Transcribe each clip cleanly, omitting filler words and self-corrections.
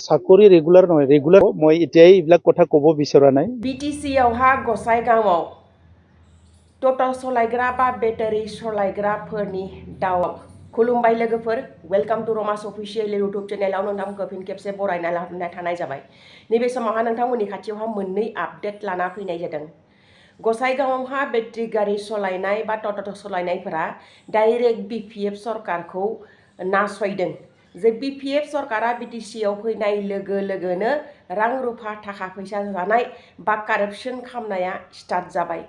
চাকৰি ৰেগুলাৰ নহয়, ৰেগুলাৰ মই এতিয়াই এইবিলাক কথা ক'ব বিচৰা নাই। বিটিচিआवहा गसाइगावआव टट' सलायग्रा बा बेटारि सलायग्राफोरनि दावआव खुलुमबाय लोगोफोर, वेलकाम टू रमास अफिसियेल इउटुब चेनेलाव नोंथांमोनखौ फिन खेबसे बरायना लाबोनाय थानाय जाबाय। नैबे समावहा नोंथांमोननि खाथियावहा मोननै आपडेट लाना फैनाय जादों। गसाइगावआवहा बेटारि गारि सलायनाय बा टट' सलायनायफोरा डाइरेक्ट बिपिएफ सरकारखौ नासयदों। जे बिपिएफ सरकारा बिटिसिआव फैनाय लोगो लोगोनो रां रुफा थाखा फैसा जानाय बा कारापसन खालामनाया स्टार्ट जाबाय।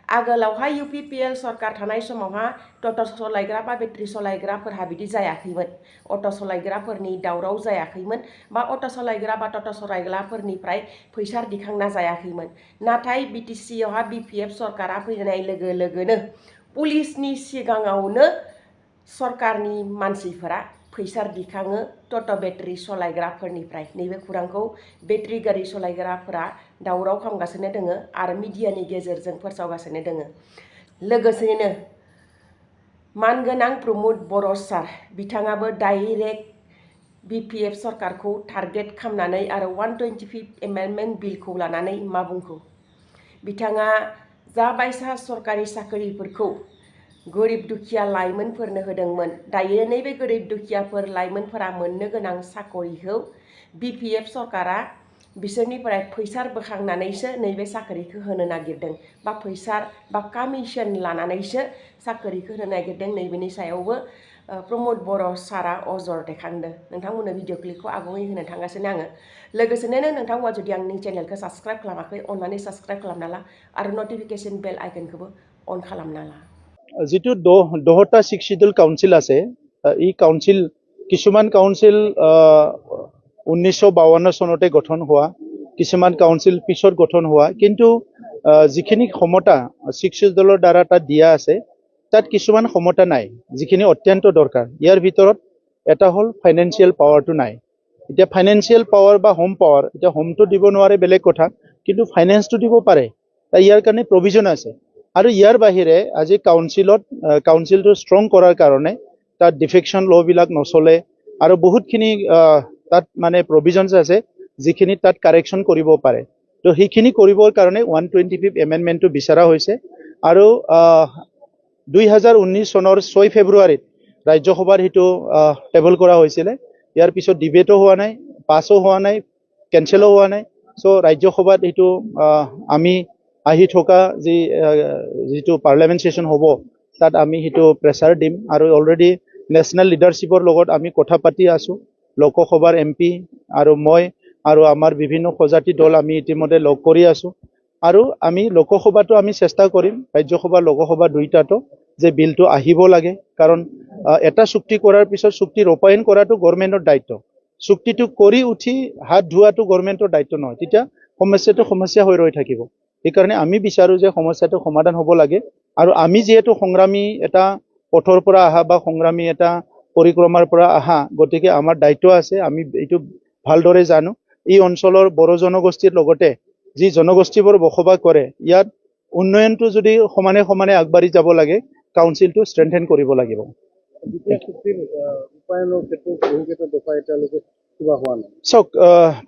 आगोलावहाय इउपिपिएल सरकार थानाय समावहा टट' सलायग्रा बा बेटारि सलायग्राफोरहा बिदि जायाखैमोन, अट' सलायग्राफोरनि दावराव जायाखैमोन बा अट' सलायग्रा बा टट' सलायग्राफोरनिफ्राय फैसा दिखांना जायाखैमोन। नाथाय बिटिसिआवहा बिपिएफ सरकारा फैनाय लोगो लोगोनो पुलिसनि सिगाङावनो सरकारनि मानसिफोरा फैसा दिखाङो टट' बेटारि सलायग्राफोरनिफ्राय। नैबे खौरांखौ बेटारि गारि सलायग्राफोरा दावराव खालामगासिनो दङ आरो मिडियानि गेजेरजों फोसावगासिनो दङ। लोगोसेनो मानगोनां प्रमद बर' सार बिथाङाबो डाइरेक्ट बिपिएफ सरकारखौ टारगेट खालामनानै आरो 125 एमेन्डमेन्ट बिलखौ लानानै मा बुंखो? बिथाङा जा बायसा सरकारि साख्रिफोरखौ गोरिब दुखिया लाइमोनफोरनो होदोंमोन, दायो नैबे गोरिब दुखियाफोर लाइमोनफोरा मोननो गोनां साख्रिखौ बिपिएफ सरकारा बिसोरनिफ्राय फैसा बोखांनानैसो नैबे साख्रिखौ होनो नागिरदों बा फैसा बा कमिसन लानानैसो साख्रिखौ होनो नागिरदों। नैबेनि सायावबो प्रमद बर' सारा अजर देखांदों। नोंथांमोननो भिडिअ क्लिपखौ आबुङै होनो थांगासिनो आङो। लोगोसेनो नोंथांमोना जुदि आंनि चेनेलखौ साबस्क्राइब खालामाखै, अननानै साबस्क्राइब खालामना ला आरो नटिफिकेसन बेल आइकनखौबो अन खालामना ला। जितु 10টা শিডিউল কাউন্সিল আছে, এই কাউন্সিল কিছুমান কাউন্সিল 1952 চনতে গঠন হোৱা, কিছুমান কাউন্সিল পিছত গঠন হোৱা, কিন্তু যিখিনি ক্ষমতা শিডিউলৰ দ্বাৰা তাত দিয়া আছে তাত কিছুমান ক্ষমতা নাই যিখিনি অত্যন্ত দৰকাৰ। ইয়াৰ ভিতৰত এটা হ'ল ফাইনেন্সিয়েল পাৱাৰটো নাই। এতিয়া ফাইনেন্সিয়েল পাৱাৰ বা হোম পাৱাৰ, এতিয়া হোমটো দিব নোৱাৰে বেলেগ কথা, কিন্তু ফাইনেন্সটো দিব পাৰে। ইয়াৰ কাৰণে প্ৰভিজন আছে। আৰু ইয়াৰ বাহিৰে আজি কাউন্সিলটো ষ্ট্ৰং কৰাৰ কাৰণে তাত ডিফেকশ্যন লবিলাক নচলে আৰু বহুতখিনি তাত মানে প্ৰভিজনছ আছে যিখিনি তাত কাৰেকশ্যন কৰিব পাৰে। তো সেইখিনি কৰিবৰ কাৰণে 125 এমেণ্ডমেণ্টটো বিচৰা হৈছে। আৰু 2019 চনৰ 6 ফেব্ৰুৱাৰীত ৰাজ্যসভাত সেইটো টেবল কৰা হৈছিলে। ইয়াৰ পিছত ডিবেটো হোৱা নাই, পাছো হোৱা নাই, কেঞ্চেলো হোৱা নাই। চ' ৰাজ্যসভাত সেইটো আমি আহি থকা যিটো পাৰ্লিয়ামেণ্ট ছেশ্যন হ'ব তাত আমি সেইটো প্ৰেছাৰ দিম। আৰু অলৰেডি নেশ্যনেল লিডাৰশ্বিপৰ লগত আমি কথা পাতি আছোঁ। লোকসভাৰ MP আৰু মই আৰু আমাৰ বিভিন্ন প্ৰজাতি দল আমি ইতিমধ্যে লগ কৰি আছোঁ। আৰু আমি লোকসভাটো আমি চেষ্টা কৰিম, ৰাজ্যসভা লোকসভা দুইটাতো, যে বিলটো আহিব লাগে। কাৰণ এটা চুক্তি কৰাৰ পিছত চুক্তি ৰূপায়ণ কৰাটো গভৰ্ণমেণ্টৰ দায়িত্ব। চুক্তিটো কৰি উঠি হাত ধোৱাটো গভৰ্ণমেণ্টৰ দায়িত্ব নহয়, তেতিয়া সমস্যাটো সমস্যা হৈ ৰৈ থাকিব। সেইকাৰণে আমি বিচাৰোঁ যে সমস্যাটো সমাধান হ'ব লাগে। আৰু আমি যিহেতু সংগ্ৰামী এটা পথৰ পৰা অহা বা সংগ্ৰামী এটা পৰিক্ৰমাৰ পৰা অহা, গতিকে আমাৰ দায়িত্ব আছে, আমি এইটো ভালদৰে জানো। এই অঞ্চলৰ বড়ো জনগোষ্ঠীৰ লগতে যি জনগোষ্ঠীবোৰ বসবাস কৰে, ইয়াত উন্নয়নটো যদি সমানে সমানে আগবাঢ়ি যাব লাগে, কাউন্সিলটো ষ্ট্ৰেংথেন কৰিব লাগিব। চাওক,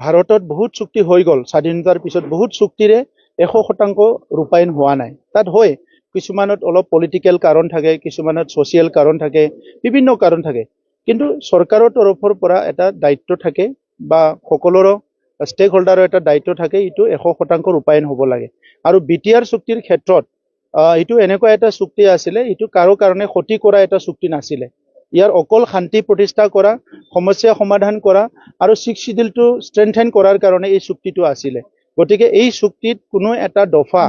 ভাৰতত বহুত চুক্তি হৈ গ'ল। স্বাধীনতাৰ পিছত বহুত চুক্তিৰে 100% ৰূপায়ণ হোৱা নাই। তাত হয় কিছুমানত অলপ পলিটিকেল কাৰণ থাকে, কিছুমানত ছ'চিয়েল কাৰণ থাকে, বিভিন্ন কাৰণ থাকে। কিন্তু চৰকাৰৰ তৰফৰ পৰা এটা দায়িত্ব থাকে বা সকলোৰে ষ্টেক হোল্ডাৰৰ এটা দায়িত্ব থাকে, এইটো 100% ৰূপায়ণ হ'ব লাগে। আৰু BTR চুক্তিৰ ক্ষেত্ৰত এইটো এনেকুৱা এটা চুক্তি আছিলে, এইটো কাৰো কাৰণে ক্ষতি কৰা এটা চুক্তি নাছিলে। ইয়াৰ অকল শান্তি প্ৰতিষ্ঠা কৰা, সমস্যা সমাধান কৰা আৰু 6 শিডিউলটো ষ্ট্ৰেংথেন কৰাৰ কাৰণে এই চুক্তিটো আছিলে। গতিকে এই চুক্তিত কোনো এটা দফা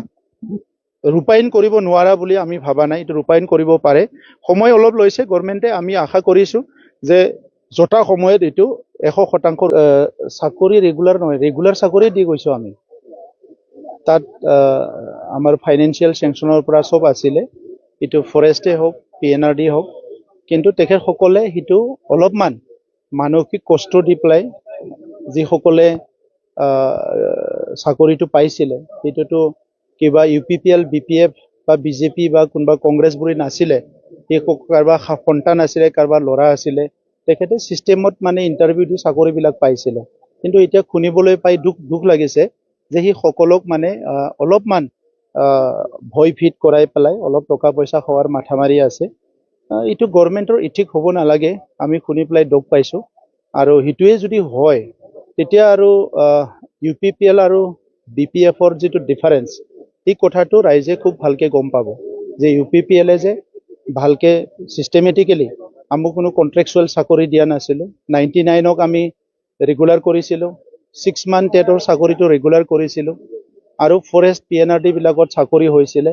ৰূপায়ণ কৰিব নোৱাৰা বুলি আমি ভাবা নাই, এইটো ৰূপায়ণ কৰিব পাৰে। সময় অলপ লৈছে গভৰ্ণমেণ্টে, আমি আশা কৰিছোঁ যে যথা সময়ত এইটো 100% চাকৰি ৰেগুলাৰ নহয়, ৰেগুলাৰ চাকৰি দি গৈছোঁ আমি। তাত আমাৰ ফাইনেন্সিয়েল চেংচনৰ পৰা চব আছিলে, এইটো ফৰেষ্টে হওক, PNRD হওক, কিন্তু তেখেতসকলে সেইটো অলপমান মানসিক কষ্ট দি পেলাই যিসকলে চাকৰিটো পাইছিলে, সেইটোতো কিবা UPPL, BPF বা BJP বা কোনোবা কংগ্ৰেছবোৰে নাছিলে, সেই কাৰোবাৰ সন্তান আছিলে, কাৰোবাৰ ল'ৰা আছিলে, তেখেতে ছিষ্টেমত মানে ইণ্টাৰভিউ দি চাকৰিবিলাক পাইছিলে। কিন্তু এতিয়া শুনিবলৈ পাই দুখ লাগিছে যে সি সকলক মানে অলপমান ভয় ভীত কৰাই পেলাই অলপ টকা পইচা খোৱাৰ মাথা মাৰি আছে। এইটো গভৰ্ণমেণ্টৰ ইথিক হ'ব নালাগে, আমি শুনি পেলাই দুখ পাইছোঁ। আৰু সেইটোৱে যদি হয় তেতিয়া আৰু UPPL আৰু BPFৰ যিটো ডিফাৰেঞ্চ, এই কথাটো ৰাইজে খুব ভালকে গম পাব যে UPPLে যে ভালকে চিষ্টেমেটিকেলি আমাক কোনো কণ্ট্ৰেকচুৱেল চাকৰি দিয়া নাছিলোঁ। 99ক আমি ৰেগুলাৰ কৰিছিলোঁ, 6 মান টেটৰ চাকৰিটো ৰেগুলাৰ কৰিছিলোঁ, আৰু ফৰেষ্ট PNRD বিলাকত চাকৰি হৈছিলে,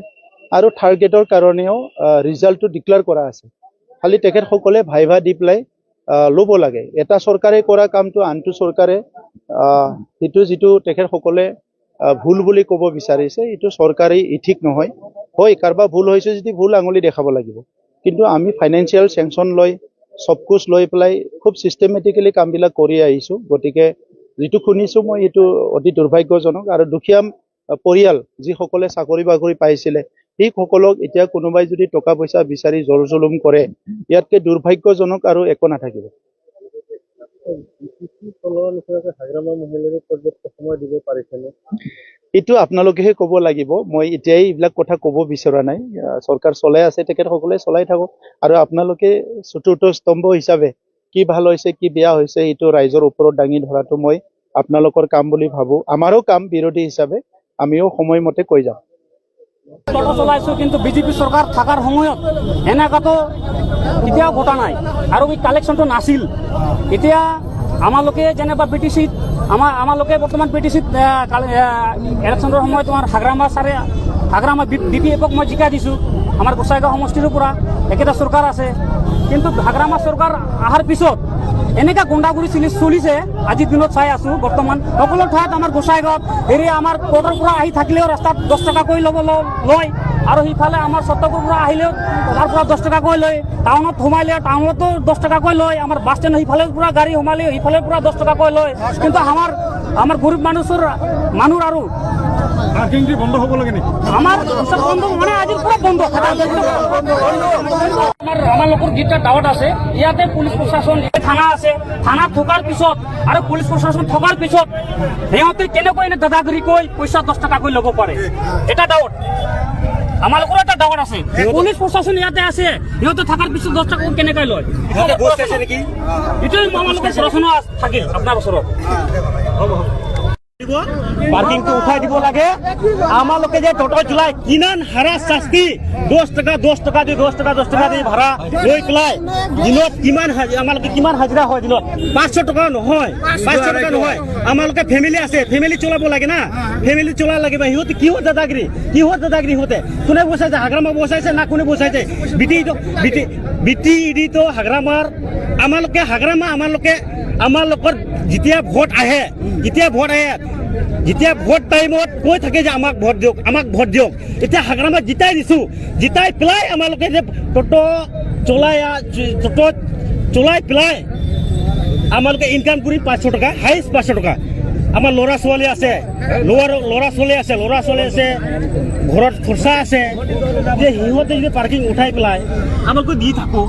আৰু থাৰ্ড গ্ৰেডৰ কাৰণেও ৰিজাল্টটো ডিক্লেয়াৰ কৰা আছে। খালি তেখেতসকলে ভাইভা দি পেলাই ল'ব লাগে। এটা চৰকাৰে কৰা কামটো আনটো চৰকাৰে সেইটো যিটো তেখেতসকলে ভুল বুলি ক'ব বিচাৰিছে, এইটো চৰকাৰী ইথিক নহয়। হয়, কাৰোবাৰ ভুল হৈছে যদি ভুল আঙুলি দেখাব লাগিব, কিন্তু আমি ফাইনেন্সিয়েল চেংচন লৈ চবকুচ লৈ পেলাই খুব চিষ্টেমেটিকেলি কামবিলাক কৰি আহিছোঁ। গতিকে যিটো শুনিছোঁ মই এইটো অতি দুৰ্ভাগ্যজনক। আৰু দুখীয়া পৰিয়াল যিসকলে চাকৰি বাকৰি পাইছিলে সেইসকলক এতিয়া কোনোবাই যদি টকা পইচা বিচাৰি জল জুলুম কৰে, ইয়াতকে দুৰ্ভাগ্যজনক আৰু একো নাথাকিব। এইটো আপোনালোকেহে ক'ব লাগিব, মই এতিয়াই এইবিলাক কথা ক'ব বিচৰা নাই। চৰকাৰ চলাই আছে, তেখেতসকলে চলাই থাকক। আৰু আপোনালোকে চতুৰ্থ স্তম্ভ হিচাপে কি ভাল হৈছে কি বেয়া হৈছে এইটো ৰাইজৰ ওপৰত দাঙি ধৰাটো মই আপোনালোকৰ কাম বুলি ভাবোঁ। আমাৰো কাম বিৰোধী হিচাপে আমিও সময়মতে কৈ যাম। অটো চলাইছোঁ, কিন্তু বিজেপি চৰকাৰ থকাৰ সময়ত এনেকুৱাতো এতিয়াও ঘটা নাই, আৰু এই কালেকশ্যনটো নাছিল। এতিয়া আমালোকে যেনিবা PTCত আমালোকে বৰ্তমান PTCত ইলেকশ্যনৰ সময়ত তোমাৰ হাগ্ৰামা BPFক মই জিকাই দিছোঁ আমাৰ গোসাইগাঁও সমষ্টিৰ পৰা। একেটা চৰকাৰ আছে, কিন্তু হাগ্ৰামা চৰকাৰ অহাৰ পিছত এনেকা গুণ্ডাগুৰি চলিছে। আজিৰ দিনত চাই আছোঁ বৰ্তমান সকলো ঠাইত আমাৰ গোসাইগাঁৱত আমাৰ কোৰ্টৰ পৰা আহি থাকিলেও ৰাস্তাত 10 টকাকৈ লয়, আৰু সিফালে আমাৰ চত্ৰপুৰৰ পৰা আহিলেও তাৰ পৰা 10 টকাকৈ লয়। টাউনত সোমাইলে টাউনতো 10 টকাকৈ লয়। আমাৰ বাছ ষ্টেণ্ড সিফালে পৰা গাড়ী সোমালে সিফালে পৰা 10 টকাকৈ লয়। কিন্তু আমাৰ গৰীব মানুহ আৰু বন্ধ হ'ব লাগে নেকি? আমাৰ বন্ধ মানে আজিৰ পৰা বন্ধ। আমাৰ লোকৰ যিটা টাউট আছে, ইয়াতে পুলিচ প্ৰশাসন থানা আছে। থানাত থকাৰ পিছত আৰু পুলিচ প্ৰশাসন থকাৰ পিছত সিহঁতে কেনেকৈ এনে দাদাগিৰি কৈ পইচা 10 টকাকৈ ল'ব পাৰে, এটা ডাউট। আমালোকৰ এটা ডাউট আছে। পুলিচ প্ৰশাসন ইয়াতে আছে, সিহঁতে থকাৰ পিছত 10 টকা কেনেকৈ লয়? এইটোৱে আমালোকৰ প্ৰশ্ন থাকিল আপোনাৰ ওচৰত। পাৰ্কিংটো উঠাই দিব লাগে। আমালোকে যে টোটো চলাই কিমান হাৰাচ শাস্তি, 10 টকা দি ভাড়া লৈ পেলাই দিনত আমালোকে কিমান হাজিৰা হয় দিনত? 500 টকা নহয়, 500 টকা নহয়। আমালোকে ফেমিলি আছে, ফেমিলি চলাব লাগে না, ফেমিলি চলাব লাগিব। সিহঁতে কিহত দাদাগিৰি সিহঁতে কোনে বচাইছে? হাগ্ৰামা বচাইছে না কোনে বচাইছে? বিটিইডিটো হাগ্ৰামাৰ। আমালোকৰ যেতিয়া ভোট আহে, যেতিয়া ভোট টাইমত কৈ থাকে যে আমাক ভোট দিয়ক। এতিয়া হাগ্ৰামাত জিতাই পেলাই আমালোকে যে টোটো চলাই পেলাই আমালোকে ইনকাম কৰি 500 টকা, হাইষ্ট 500 টকা। আমাৰ ল'ৰা ছোৱালী আছে, ঘৰত খৰচা আছে, যে সিহঁতে যদি পাৰ্কিং উঠাই পেলাই আমালোকে দি থাকোঁ।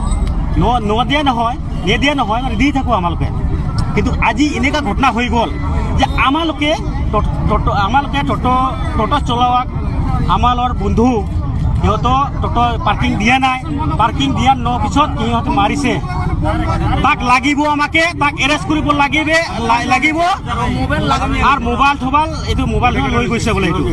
নিদিয়া নহয় মানে দি থাকোঁ আমালোকে। কিন্তু আজি এনেকুৱা ঘটনা হৈ গ'ল যে আমালোকে টোটো চলোৱাক আমাৰ বন্ধু সিহঁতৰ টোটো পাৰ্কিং দিয়া নাই। পাৰ্কিং দিয়াৰ পিছত সিহঁতে মাৰিছে। তাক এৰেষ্ট কৰিব লাগিব, আৰু মোবাইল লৈ গৈছে বোলে এইটো।